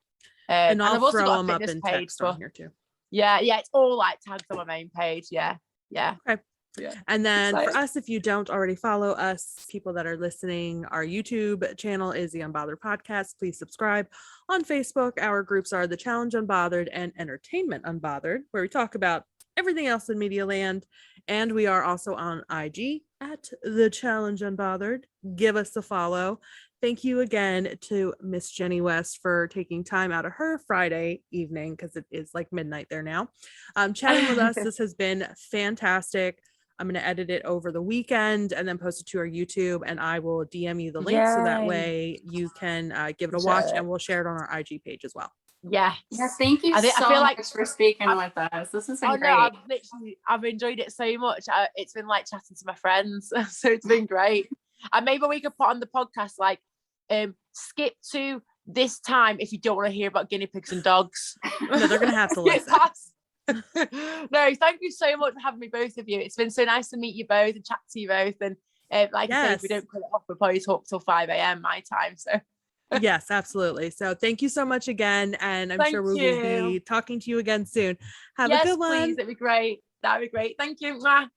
And I'll I've also throw got them a up fitness in page text on here too. Yeah, it's all like tagged on my main page. Yeah. Okay. Yeah. And then for us, if you don't already follow us, people that are listening, our YouTube channel is the Unbothered Podcast. Please subscribe. On Facebook, our groups are The Challenge Unbothered and Entertainment Unbothered, where we talk about everything else in media land. And we are also on IG at The Challenge Unbothered. Give us a follow. Thank you again to Miss Jenny West for taking time out of her Friday evening, because it is like midnight there now, chatting with us. This has been fantastic. I'm going to edit it over the weekend and then post it to our YouTube, and I will DM you the link so that way you can give it a watch, and we'll share it on our IG page as well. Yeah. Thank you so much for speaking with us. This has been great. No, I've enjoyed it so much. It's been like chatting to my friends, so it's been great. And maybe we could put on the podcast like, skip to this time if you don't want to hear about guinea pigs and dogs. No, they're gonna have to listen. No, thank you so much for having me, both of you. It's been so nice to meet you both and chat to you both. And like I said, if we don't cut it off, we'll probably talk till 5 a.m. my time. So yes, absolutely. So thank you so much again, and I'm sure we will be talking to you again soon. Have a good one. Please, that'd be great. Thank you. Mwah.